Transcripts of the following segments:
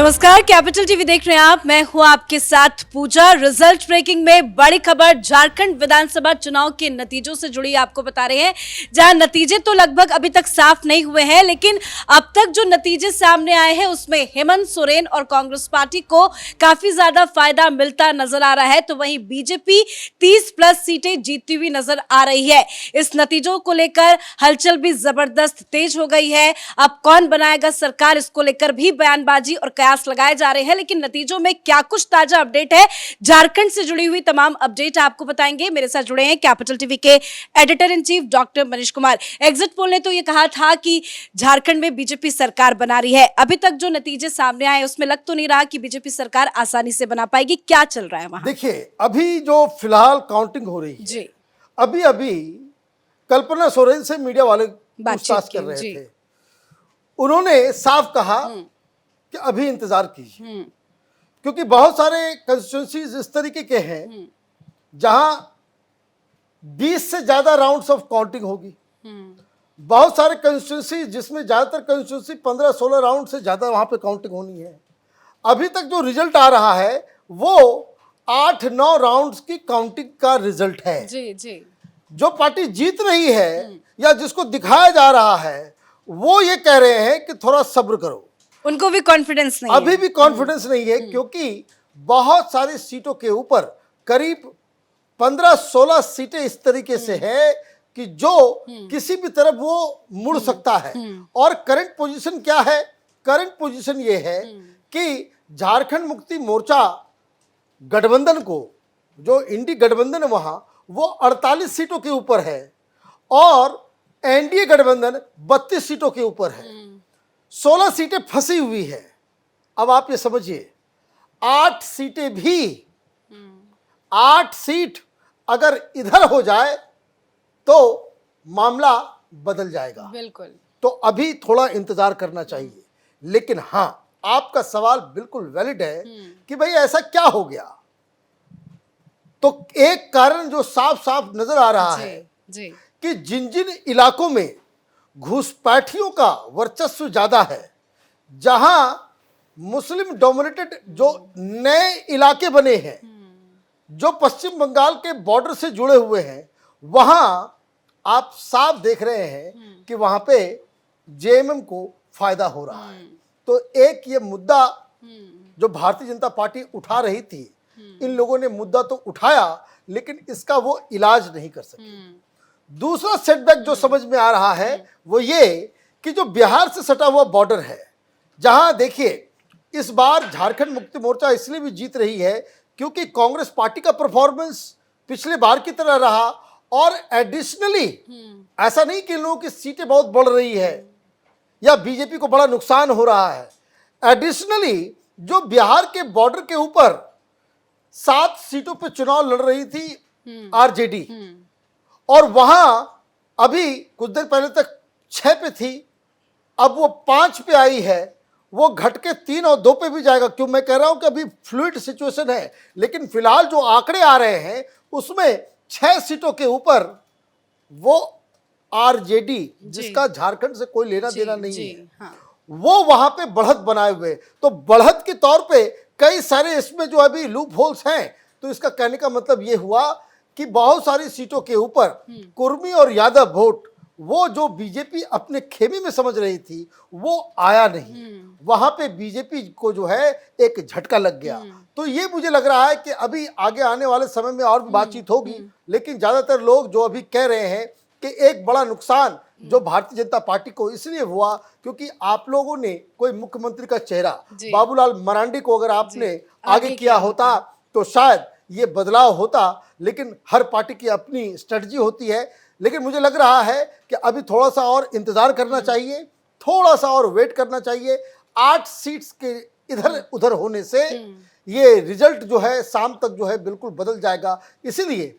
नमस्कार, capital TV देख रहे हैं आप। मैं हूं आपके साथ पूजा। रिजल्ट ब्रेकिंग में बड़ी खबर झारखंड विधानसभा चुनाव के नतीजों से जुड़ी आपको बता रहे हैं, जहां नतीजे तो लगभग अभी तक साफ नहीं हुए हैं, लेकिन अब तक जो नतीजे सामने आए हैं उसमें हेमंत सोरेन और कांग्रेस पार्टी को काफी ज्यादा फायदा मिलता नजर आ रहा है, तो वहीं बीजेपी 30+ सीटें जीतती हुई नजर आ रही है। इस नतीजों को लेकर हलचल भी जबरदस्त तेज हो गई है। अब कौन बनाएगा सरकार, इसको लेकर भी बयानबाजी और कयास लगाए जा रहे हैं, लेकिन नतीजों में क्या कुछ ताजा अपडेट है, झारखंड से जुड़ी हुई तमाम अपडेट आपको बताएंगे। मेरे साथ जुड़े हैं कैपिटल टीवी के editor in chief doctor Manish Kumar. Exit poll ने तो ये कहा था कि झारखंड में बीजेपी सरकार बना रही है। अभी तक जो नतीजे सामने आए उसमें लग तो नहीं रहा कि बीजेपी सरकार आसानी से बना पाएगी। क्या चल रहा है वहां? देखिए, अभी जो फिलहाल काउंटिंग हो रही है जी, अभी अभी कल्पना सोरेन से मीडिया वाले पूछताछ कर रहे थे। उन्होंने साफ कहा कि अभी इंतजार कीजिए, क्योंकि बहुत सारे कंस्टिट्यूंसीज इस तरीके के हैं जहां 20 से ज्यादा राउंड्स ऑफ काउंटिंग होगी। बहुत सारे कंस्टिट्यूंसी जिसमें ज्यादातर कंस्टिट्यूंसी 15-16 राउंड से ज्यादा वहां पे काउंटिंग होनी है। अभी तक जो रिजल्ट आ रहा है वो 8-9 राउंड्स की काउंटिंग का रिजल्ट है। जी। जो पार्टी जीत रही है या जिसको दिखाया जा रहा है वो ये कह रहे हैं कि थोड़ा सब्र करो। उनको भी कॉन्फिडेंस नहीं अभी है। भी कॉन्फिडेंस नहीं है, क्योंकि बहुत सारी सीटों के ऊपर करीब 15-16 सीटें इस तरीके से है कि जो किसी भी तरफ वो मुड़ सकता है। और करंट पोजीशन क्या है? करंट पोजीशन ये है कि झारखंड मुक्ति मोर्चा गठबंधन को, जो इंडी गठबंधन है वहां, वो 48 सीटों के ऊपर है और एनडीए गठबंधन 32 सीटों के ऊपर है। 16 सीटें फंसी हुई है। अब आप ये समझिए, 8 सीटें भी 8 सीट अगर इधर हो जाए तो मामला बदल जाएगा। बिल्कुल। तो अभी थोड़ा इंतजार करना चाहिए। लेकिन हाँ, आपका सवाल बिल्कुल वैलिड है कि भाई ऐसा क्या हो गया। तो एक कारण जो साफ साफ नजर आ रहा है कि जिन जिन इलाकों में घुसपैठियों का वर्चस्व ज्यादा है, जहां मुस्लिम डोमिनेटेड जो नए इलाके बने हैं, जो पश्चिम बंगाल के बॉर्डर से जुड़े हुए हैं, वहां आप साफ देख रहे हैं कि वहां पे जेएमएम को फायदा हो रहा है। तो एक ये मुद्दा जो भारतीय जनता पार्टी उठा रही थी, इन लोगों ने मुद्दा तो उठाया लेकिन इसका वो इलाज नहीं कर सके। दूसरा सेटबैक जो समझ में आ रहा है वो ये कि जो बिहार से सटा हुआ बॉर्डर है, जहां देखिए इस बार झारखंड मुक्ति मोर्चा इसलिए भी जीत रही है क्योंकि कांग्रेस पार्टी का परफॉर्मेंस पिछले बार की तरह रहा और एडिशनली ऐसा नहीं कि इन लोगों की सीटें बहुत बढ़ रही है या बीजेपी को बड़ा नुकसान हो रहा है। एडिशनली जो बिहार के बॉर्डर के ऊपर 7 सीटों पर चुनाव लड़ रही थी आरजेडी, और वहां अभी कुछ देर पहले तक 6 पे थी, अब वो 5 पे आई है, वो घट के 3 और 2 पे भी जाएगा। क्यों मैं कह रहा हूं कि अभी फ्लूइड सिचुएशन है, लेकिन फिलहाल जो आंकड़े आ रहे हैं उसमें 6 सीटों के ऊपर वो आरजेडी, जिसका झारखंड से कोई लेना देना नहीं है, हाँ। वो वहां पे बढ़त बनाए हुए। तो बढ़त के तौर पे कई सारे इसमें जो अभी लूप होल्स हैं, तो इसका कहने का मतलब ये हुआ कि बहुत सारी सीटों के ऊपर कुर्मी और यादव वोट, वो जो बीजेपी अपने खेमे में समझ रही थी वो आया नहीं। वहां पे बीजेपी को जो है एक झटका लग गया। तो ये मुझे लग रहा है कि अभी आगे आने वाले समय में और भी बातचीत होगी, लेकिन ज्यादातर लोग जो अभी कह रहे हैं कि एक बड़ा नुकसान जो भारतीय जनता पार्टी को इसलिए हुआ क्योंकि आप लोगों ने कोई मुख्यमंत्री का चेहरा बाबूलाल मरांडी को अगर आपने आगे किया होता तो शायद ये बदलाव होता। लेकिन हर पार्टी की अपनी स्ट्रेटजी होती है। लेकिन मुझे लग रहा है कि अभी थोड़ा सा और इंतजार करना चाहिए, थोड़ा सा और वेट करना चाहिए। 8 सीट्स के इधर उधर होने से ये रिजल्ट जो है शाम तक जो है बिल्कुल बदल जाएगा। इसीलिए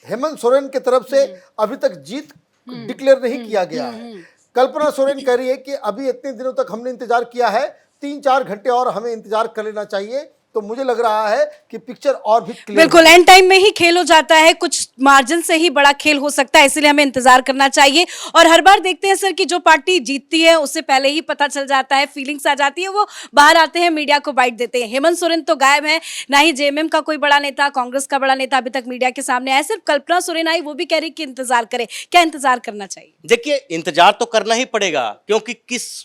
हेमंत सोरेन की तरफ से अभी तक जीत डिक्लेयर नहीं किया गया है। कल्पना सोरेन कह रही है कि अभी इतने दिनों तक हमने इंतजार किया है, 3-4 घंटे और हमें इंतजार कर लेना चाहिए, तो मुझे लग रहा है कि पिक्चर और भी क्लियर। बिल्कुल, एंड टाइम में ही खेल हो जाता है, कुछ मार्जिन से ही बड़ा खेल हो सकता है, इसलिए हमें इंतजार करना चाहिए। और हर बार देखते हैं सर कि जो पार्टी जीतती है उससे पहले ही पता चल जाता है, फीलिंग्स आ जाती है, वो बाहर आते हैं, मीडिया को बाइट देते हैं। हेमंत सोरेन तो गायब है, ना ही जेएमएम का कोई बड़ा नेता, कांग्रेस का बड़ा नेता अभी तक मीडिया के सामने आया। सिर्फ कल्पना सोरेन आई, वो भी कह रही कि इंतजार करे। क्या इंतजार करना चाहिए? देखिए, इंतजार तो करना ही पड़ेगा, क्योंकि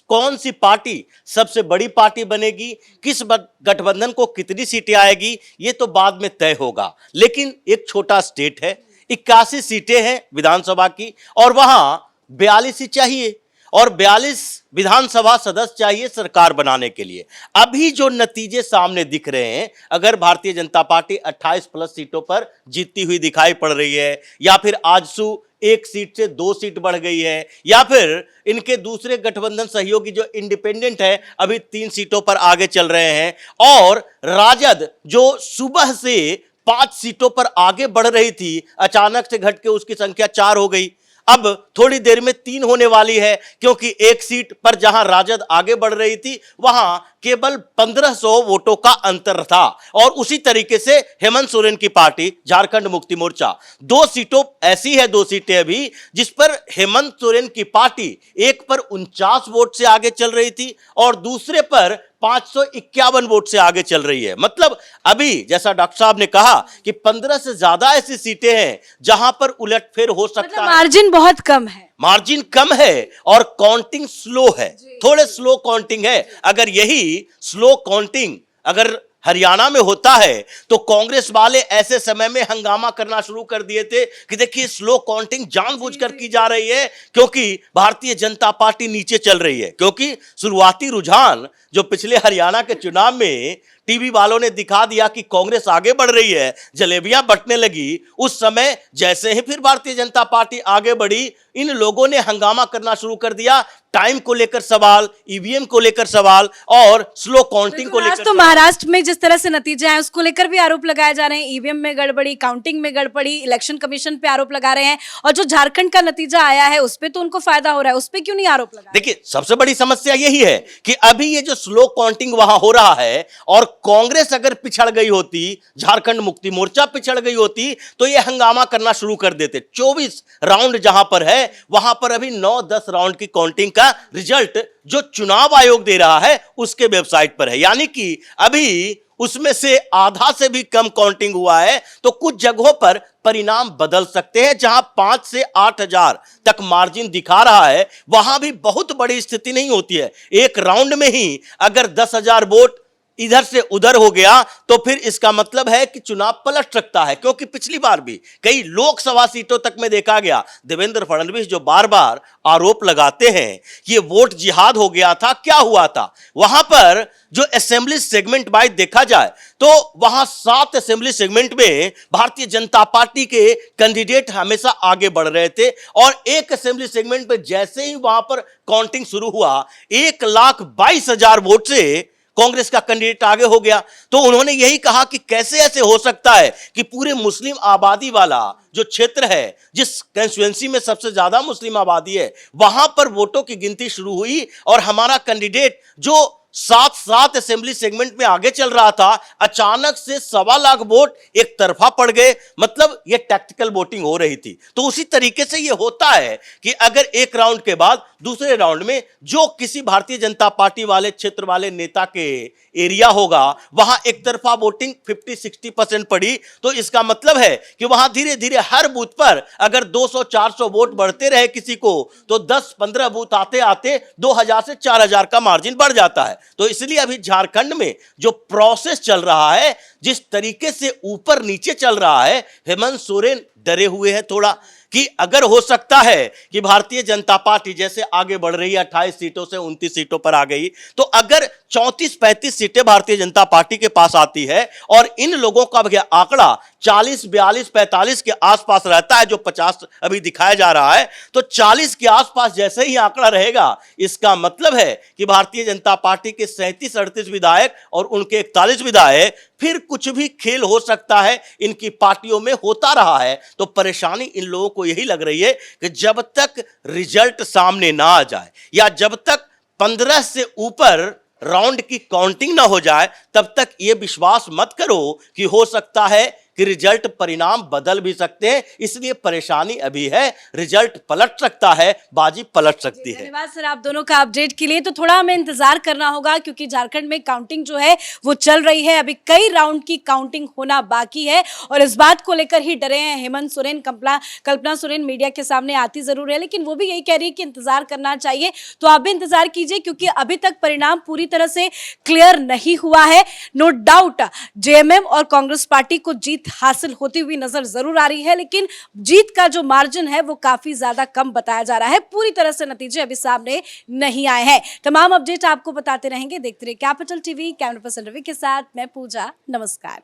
कौन सी पार्टी सबसे बड़ी पार्टी बनेगी, किस गठबंधन को कितनी सीटें आएगी, ये तो बाद में तय होगा। लेकिन एक छोटा स्टेट है, 81 सीटें हैं विधानसभा की, और वहां 42 ही चाहिए, और 42 विधानसभा सदस्य चाहिए सरकार बनाने के लिए। अभी जो नतीजे सामने दिख रहे हैं, अगर भारतीय जनता पार्टी 28 प्लस सीटों पर जीतती हुई दिखाई पड़ रही है, या फिर आजसू 1 सीट से 2 सीट बढ़ गई है, या फिर इनके दूसरे गठबंधन सहयोगी जो इंडिपेंडेंट है अभी 3 सीटों पर आगे चल रहे हैं, और राजद जो सुबह से 5 सीटों पर आगे बढ़ रही थी, अचानक से घट के उसकी संख्या 4 हो गई। अब थोड़ी देर में 3 होने वाली है, क्योंकि 1 सीट पर जहां राजद आगे बढ़ रही थी वहां केवल 1500 वोटों का अंतर था। और उसी तरीके से हेमंत सोरेन की पार्टी झारखंड मुक्ति मोर्चा 2 सीटों ऐसी है, 2 सीटें अभी जिस पर हेमंत सोरेन की पार्टी एक पर 49 वोट से आगे चल रही थी और दूसरे पर 551 वोट से आगे चल रही है। मतलब अभी जैसा डॉक्टर साहब ने कहा कि 15 से ज्यादा ऐसी सीटें हैं जहां पर उलटफेर हो सकता है। मार्जिन बहुत कम है, मार्जिन कम है और काउंटिंग स्लो है, थोड़े स्लो काउंटिंग है। अगर यही स्लो काउंटिंग अगर हरियाणा में होता है तो कांग्रेस वाले ऐसे समय में हंगामा करना शुरू कर दिए थे कि देखिए स्लो काउंटिंग जानबूझकर की जा रही है, क्योंकि भारतीय जनता पार्टी नीचे चल रही है। क्योंकि शुरुआती रुझान जो पिछले हरियाणा के चुनाव में टीवी वालों ने दिखा दिया कि कांग्रेस आगे बढ़ रही है, जलेबियां बंटने लगी, उस समय जैसे ही फिर भारतीय जनता पार्टी आगे बढ़ी, इन लोगों ने हंगामा करना शुरू कर दिया। टाइम को लेकर सवाल, ईवीएम को लेकर सवाल और स्लो काउंटिंग को लेकर। तो महाराष्ट्र में जिस तरह से नतीजे आए उसको लेकर भी आरोप लगाए जा रहे हैं, ईवीएम में गड़बड़ी, काउंटिंग में गड़बड़ी, इलेक्शन कमीशन पे आरोप लगा रहे हैं, और जो झारखंड का नतीजा आया है उस पे तो उनको फायदा हो रहा है, उस पे क्यों नहीं आरोप लगा? देखिए, सबसे बड़ी समस्या यही है कि अभी ये जो स्लो काउंटिंग वहां हो रहा है, और कांग्रेस अगर पिछड़ गई होती, झारखंड मुक्ति मोर्चा पिछड़ गई होती, तो ये हंगामा करना शुरू कर देते। 24 राउंड जहां पर है वहां पर अभी 9-10 राउंड की काउंटिंग का रिजल्ट जो चुनाव आयोग दे रहा है उसके वेबसाइट पर है, यानी कि अभी उसमें से आधा से भी कम काउंटिंग हुआ है। तो कुछ जगहों पर परिणाम बदल सकते हैं, जहां 5 से 8 हजार तक मार्जिन दिखा रहा है, वहां भी बहुत बड़ी स्थिति नहीं होती है। एक राउंड में ही अगर 10,000 वोट इधर से उधर हो गया तो फिर इसका मतलब है कि चुनाव पलट सकता है। क्योंकि पिछली बार भी कई लोकसभा सीटों तक में देखा गया, देवेंद्र फडणवीस जो बार बार आरोप लगाते हैं कि ये वोट जिहाद हो गया था, क्या हुआ था वहां पर जो असेंबली सेगमेंट वाइज देखा जाए तो वहां 7 असेंबली सेगमेंट में भारतीय जनता पार्टी के कैंडिडेट हमेशा आगे बढ़ रहे थे, और एक असेंबली सेगमेंट पे जैसे ही वहां पर काउंटिंग शुरू हुआ 1,22,000 वोट से कांग्रेस का कैंडिडेट आगे हो गया। तो उन्होंने यही कहा कि कैसे ऐसे हो सकता है कि पूरे मुस्लिम आबादी वाला जो क्षेत्र है, जिस कंस्टिट्यूएंसी में सबसे ज्यादा मुस्लिम आबादी है, वहां पर वोटों की गिनती शुरू हुई और हमारा कैंडिडेट जो 7 असेंबली सेगमेंट में आगे चल रहा था, अचानक से 1.25 लाख वोट एक तरफा पड़ गए। मतलब ये टैक्टिकल वोटिंग हो रही थी। तो उसी तरीके से ये होता है कि अगर एक राउंड के बाद दूसरे राउंड में जो किसी भारतीय जनता पार्टी वाले क्षेत्र वाले नेता के एरिया होगा वहां एक तरफा वोटिंग 50-60% पड़ी, तो इसका मतलब है कि वहां धीरे धीरे हर बूथ पर अगर 200-400 वोट बढ़ते रहे किसी को, तो 10-15 बूथ आते आते 2,000 से 4,000 का मार्जिन बढ़ जाता है। तो इसलिए अभी झारखंड में जो प्रोसेस चल रहा है, जिस तरीके से ऊपर नीचे चल रहा है, हेमंत सोरेन डरे हुए हैं थोड़ा कि अगर हो सकता है कि भारतीय जनता पार्टी जैसे आगे बढ़ रही है, 28 सीटों से 29 सीटों पर आ गई, तो अगर 34-35 सीटें भारतीय जनता पार्टी के पास आती है और इन लोगों का आंकड़ा 40, 42, 45 के आसपास रहता है, जो 50 अभी दिखाया जा रहा है, तो 40 के आसपास जैसे ही आंकड़ा रहेगा, इसका मतलब है कि भारतीय जनता पार्टी के 37-38 विधायक और उनके 41 विधायक, फिर कुछ भी खेल हो सकता है, इनकी पार्टियों में होता रहा है। तो परेशानी इन लोगों को यही लग रही है कि जब तक रिजल्ट सामने ना आ जाए या जब तक 15 से ऊपर राउंड की काउंटिंग ना हो जाए तब तक ये विश्वास मत करो कि हो सकता है कि रिजल्ट परिणाम बदल भी सकते हैं। इसलिए परेशानी अभी है, रिजल्ट पलट सकता है, बाजी पलट सकती है। धन्यवाद सर आप दोनों का अपडेट के लिए। तो थोड़ा हमें इंतजार करना होगा क्योंकि झारखंड में काउंटिंग जो है वो चल रही है, अभी कई राउंड की काउंटिंग होना बाकी है और इस बात को लेकर ही डरे हैं हेमंत सोरेन। कल्पना सोरेन मीडिया के सामने आती जरूर है, लेकिन वो भी यही कह रही है कि इंतजार करना चाहिए। तो आप भी इंतजार कीजिए क्योंकि अभी तक परिणाम पूरी तरह से क्लियर नहीं हुआ है। नो डाउट जेएमएम और कांग्रेस पार्टी को जीत हासिल होती हुई नजर जरूर आ रही है, लेकिन जीत का जो मार्जिन है वो काफी ज्यादा कम बताया जा रहा है। पूरी तरह से नतीजे अभी सामने नहीं आए हैं। तमाम अपडेट आपको बताते रहेंगे। देखते रहिए capital TV. Camera person Ravi के साथ मैं पूजा। नमस्कार।